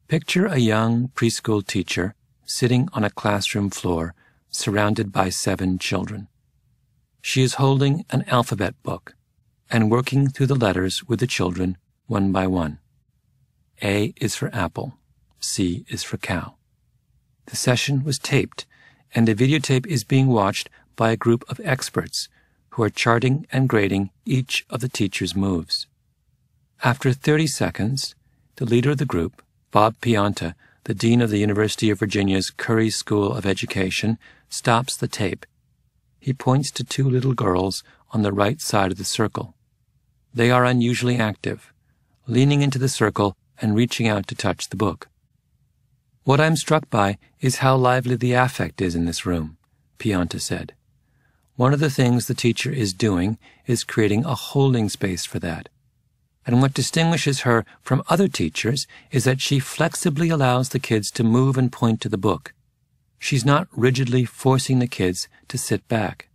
Picture a young preschool teacher sitting on a classroom floor surrounded by 7 children. She is holding an alphabet book and working through the letters with the children one by one. A is for apple. C is for cow. The session was taped, and a videotape is being watched by a group of experts who are charting and grading each of the teacher's moves. After 30 seconds, the leader of the group, Bob Pianta, the dean of the University of Virginia's Curry School of Education, stops the tape. He points to 2 little girls on the right side of the circle. They are unusually active, leaning into the circle and reaching out to touch the book. "What I'm struck by is how lively the affect is in this room," Pianta said. "One of the things the teacher is doing is creating a holding space for that. And what distinguishes her from other teachers is that she flexibly allows the kids to move and point to the book. She's not rigidly forcing the kids to sit back."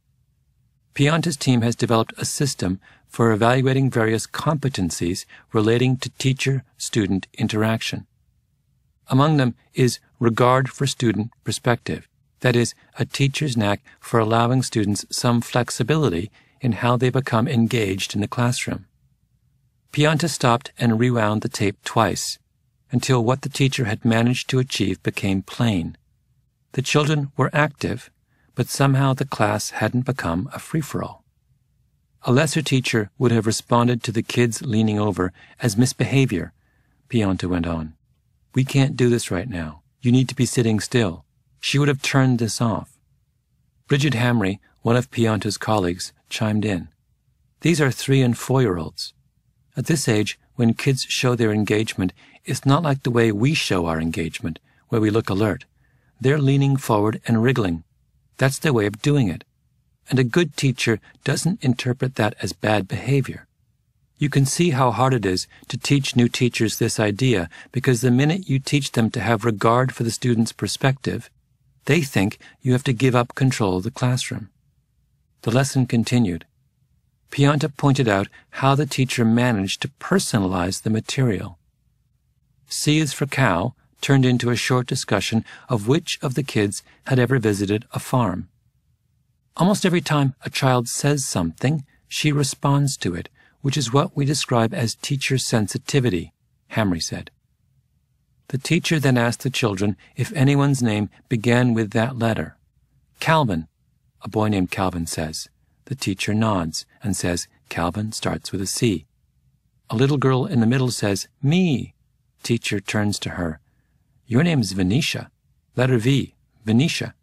Pianta's team has developed a system for evaluating various competencies relating to teacher-student interaction. Among them is regard for student perspective, that is, a teacher's knack for allowing students some flexibility in how they become engaged in the classroom. Pianta stopped and rewound the tape twice, until what the teacher had managed to achieve became plain. The children were active, but somehow the class hadn't become a free-for-all. A lesser teacher would have responded to the kids leaning over as misbehavior, Pianta went on. "We can't do this right now. You need to be sitting still." She would have turned this off. Bridget Hamry, one of Pianta's colleagues, chimed in. "These are 3- and 4-year-olds. At this age, when kids show their engagement, it's not like the way we show our engagement, where we look alert. They're leaning forward and wriggling. That's their way of doing it. And a good teacher doesn't interpret that as bad behavior. You can see how hard it is to teach new teachers this idea, because the minute you teach them to have regard for the student's perspective, they think you have to give up control of the classroom." The lesson continued. Pianta pointed out how the teacher managed to personalize the material. C is for cow turned into a short discussion of which of the kids had ever visited a farm. Almost every time a child says something, she responds to it, which is what we describe as teacher sensitivity, Hamry said. The teacher then asked the children if anyone's name began with that letter. "Calvin," a boy named Calvin says. The teacher nods and says Calvin starts with a C. A little girl in the middle says, "Me." Teacher turns to her. "Your name's Venetia. Letter V, Venetia."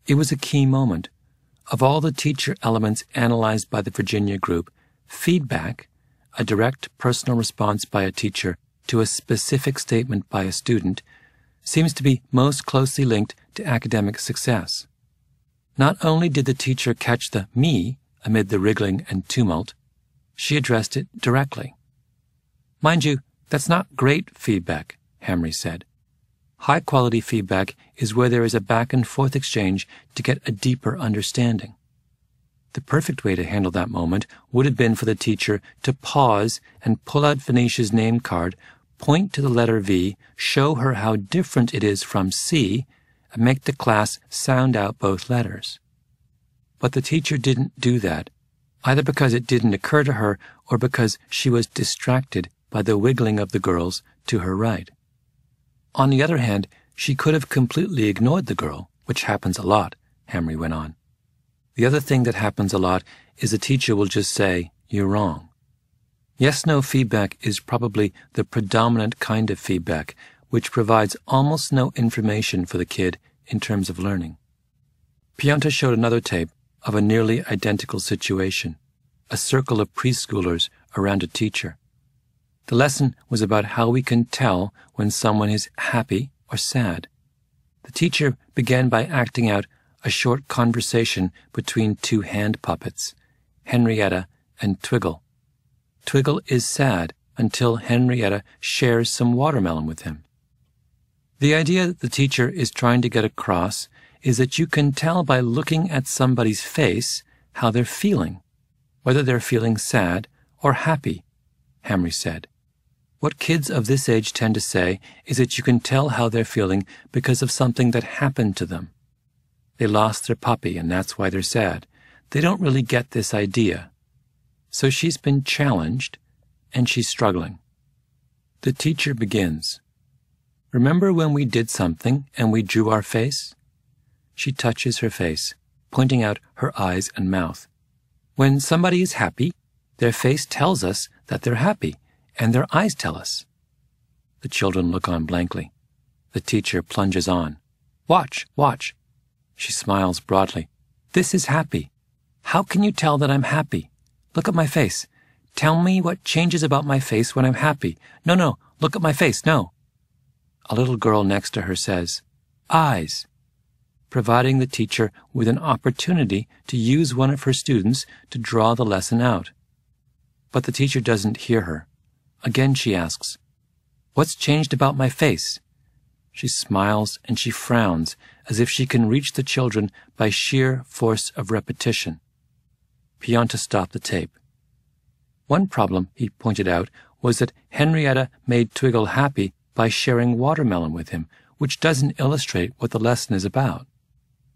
It was a key moment. Of all the teacher elements analyzed by the Virginia group, feedback, a direct personal response by a teacher to a specific statement by a student, seems to be most closely linked to academic success. Not only did the teacher catch the "me" amid the wriggling and tumult, she addressed it directly. "Mind you, that's not great feedback," Hamry said. High-quality feedback is where there is a back-and-forth exchange to get a deeper understanding. The perfect way to handle that moment would have been for the teacher to pause and pull out Venetia's name card, point to the letter V, show her how different it is from C, and make the class sound out both letters. But the teacher didn't do that, either because it didn't occur to her or because she was distracted by the wiggling of the girls to her right. On the other hand, she could have completely ignored the girl, which happens a lot, Hamry went on. The other thing that happens a lot is the teacher will just say, "You're wrong." Yes-no feedback is probably the predominant kind of feedback, which provides almost no information for the kid in terms of learning. Pianta showed another tape of a nearly identical situation, a circle of preschoolers around a teacher. The lesson was about how we can tell when someone is happy or sad. The teacher began by acting out a short conversation between 2 hand puppets, Henrietta and Twiggle. Twiggle is sad until Henrietta shares some watermelon with him. The idea the teacher is trying to get across is that you can tell by looking at somebody's face how they're feeling, whether they're feeling sad or happy, Hamry said. What kids of this age tend to say is that you can tell how they're feeling because of something that happened to them. They lost their puppy and that's why they're sad. They don't really get this idea. So she's been challenged and she's struggling. The teacher begins. Remember when we did something and we drew our face? She touches her face, pointing out her eyes and mouth. When somebody is happy, their face tells us that they're happy, and their eyes tell us. The children look on blankly. The teacher plunges on. Watch, watch. She smiles broadly. This is happy. How can you tell that I'm happy? Look at my face. Tell me what changes about my face when I'm happy. No, look at my face, no. A little girl next to her says, eyes, providing the teacher with an opportunity to use one of her students to draw the lesson out. But the teacher doesn't hear her. Again she asks, what's changed about my face? She smiles and she frowns as if she can reach the children by sheer force of repetition. Pianta stopped the tape. One problem, he pointed out, was that Henrietta made Twiggle happy by sharing watermelon with him, which doesn't illustrate what the lesson is about.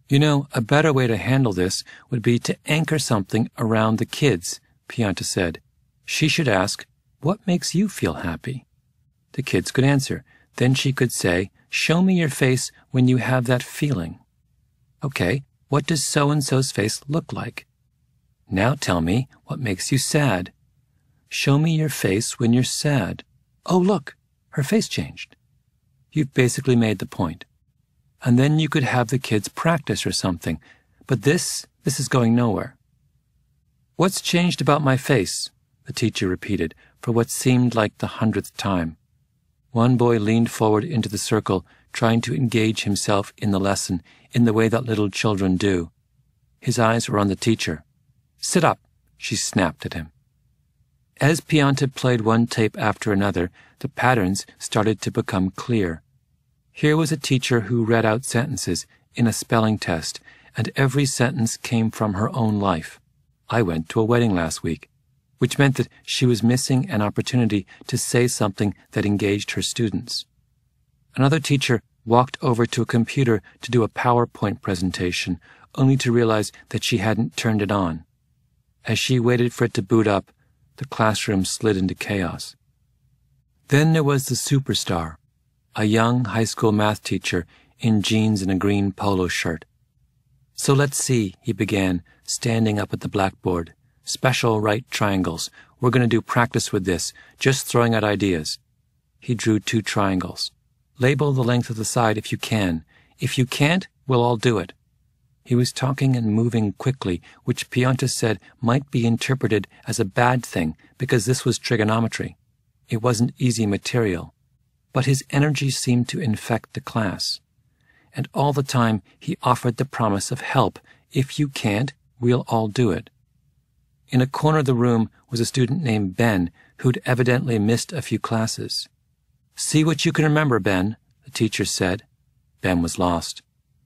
You know, a better way to handle this would be to anchor something around the kids, Pianta said. She should ask, what makes you feel happy? The kids could answer. Then she could say, show me your face when you have that feeling. Okay, what does so-and-so's face look like? Now tell me what makes you sad. Show me your face when you're sad. Oh, look, her face changed. You've basically made the point. And then you could have the kids practice or something. But this is going nowhere. What's changed about my face? The teacher repeated for what seemed like the 100th time. One boy leaned forward into the circle, trying to engage himself in the lesson in the way that little children do. His eyes were on the teacher. Sit up, she snapped at him. As Pianta played one tape after another, the patterns started to become clear. Here was a teacher who read out sentences in a spelling test, and every sentence came from her own life. I went to a wedding last week, which meant that she was missing an opportunity to say something that engaged her students. Another teacher walked over to a computer to do a PowerPoint presentation, only to realize that she hadn't turned it on. As she waited for it to boot up, the classroom slid into chaos. Then there was the superstar, a young high school math teacher in jeans and a green polo shirt. So let's see, he began, standing up at the blackboard. Special right triangles. We're going to do practice with this, just throwing out ideas. He drew 2 triangles. Label the length of the side if you can. If you can't, we'll all do it. He was talking and moving quickly, which Pianta said might be interpreted as a bad thing because this was trigonometry. It wasn't easy material. But his energy seemed to infect the class. And all the time he offered the promise of help. If you can't, we'll all do it. In a corner of the room was a student named Ben, who'd evidently missed a few classes. See what you can remember, Ben, the teacher said. Ben was lost.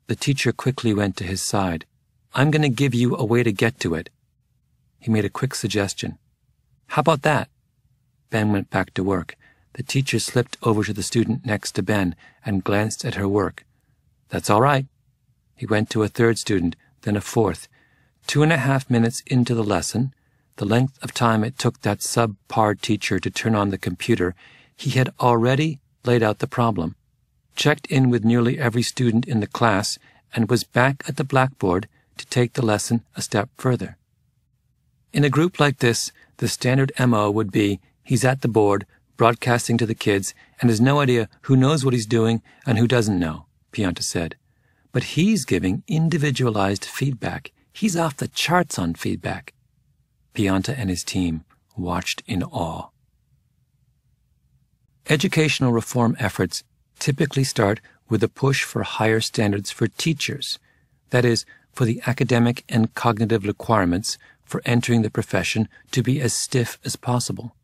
The teacher quickly went to his side. I'm going to give you a way to get to it. He made a quick suggestion. How about that? Ben went back to work. The teacher slipped over to the student next to Ben and glanced at her work. That's all right. He went to a third student, then a fourth. 2.5 minutes into the lesson, the length of time it took that subpar teacher to turn on the computer, he had already laid out the problem, checked in with nearly every student in the class, and was back at the blackboard to take the lesson a step further. In a group like this, the standard MO would be, he's at the board, broadcasting to the kids, and has no idea who knows what he's doing and who doesn't know, Pianta said. But he's giving individualized feedback. He's off the charts on feedback. Pianta and his team watched in awe. Educational reform efforts typically start with a push for higher standards for teachers, that is, for the academic and cognitive requirements for entering the profession to be as stiff as possible.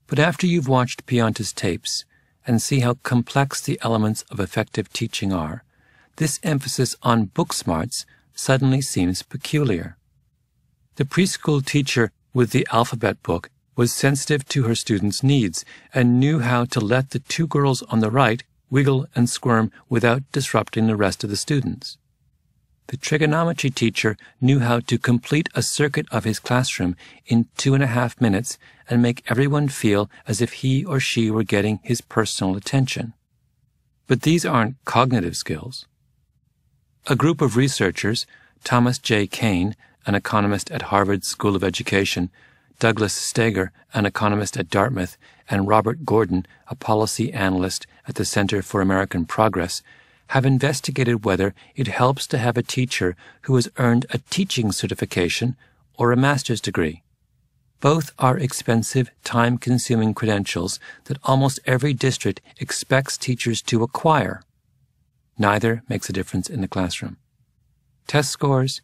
But after you've watched Pianta's tapes and see how complex the elements of effective teaching are, this emphasis on book smarts suddenly seems peculiar. The preschool teacher with the alphabet book was sensitive to her students' needs and knew how to let the two girls on the right wiggle and squirm without disrupting the rest of the students. The trigonometry teacher knew how to complete a circuit of his classroom in 2.5 minutes and make everyone feel as if he or she were getting his personal attention. But these aren't cognitive skills. A group of researchers, Thomas J. Kane, an economist at Harvard School of Education, Douglas Steger, an economist at Dartmouth, and Robert Gordon, a policy analyst at the Center for American Progress, have investigated whether it helps to have a teacher who has earned a teaching certification or a master's degree. Both are expensive, time-consuming credentials that almost every district expects teachers to acquire. Neither makes a difference in the classroom. Test scores,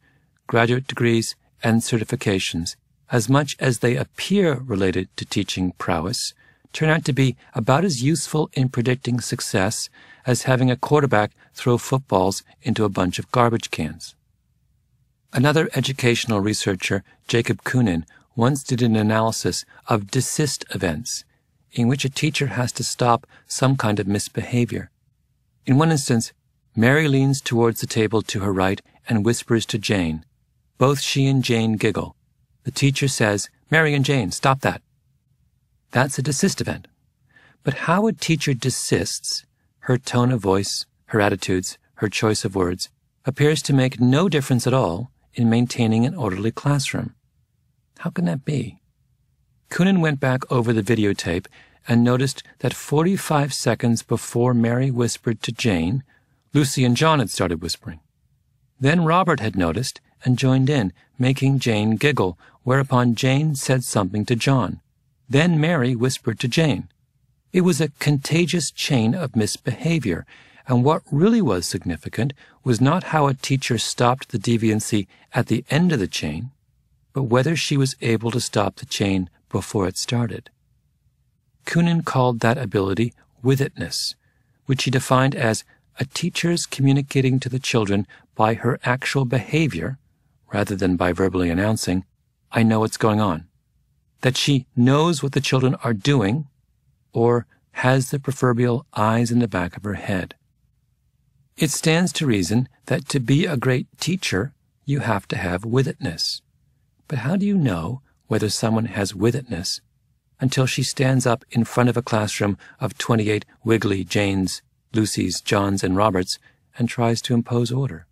graduate degrees, and certifications, as much as they appear related to teaching prowess, turn out to be about as useful in predicting success as having a quarterback throw footballs into a bunch of garbage cans. Another educational researcher, Jacob Kunin, once did an analysis of desist events, in which a teacher has to stop some kind of misbehavior. In one instance, Mary leans towards the table to her right and whispers to Jane. Both she and Jane giggle. The teacher says, "Mary and Jane, stop that." That's a desist event. But how a teacher desists, her tone of voice, her attitudes, her choice of words, appears to make no difference at all in maintaining an orderly classroom. How can that be? Kunin went back over the videotape and noticed that 45 seconds before Mary whispered to Jane, Lucy and John had started whispering. Then Robert had noticed and joined in, making Jane giggle, whereupon Jane said something to John. Then Mary whispered to Jane. It was a contagious chain of misbehavior, and what really was significant was not how a teacher stopped the deviancy at the end of the chain, but whether she was able to stop the chain before it started. Kunin called that ability withitness, which he defined as a teacher's communicating to the children by her actual behavior, rather than by verbally announcing, "I know what's going on," that she knows what the children are doing, or has the proverbial eyes in the back of her head. It stands to reason that to be a great teacher, you have to have withitness. But how do you know whether someone has withitness until she stands up in front of a classroom of 28 wiggly Janes, Lucys, Johns, and Roberts and tries to impose order?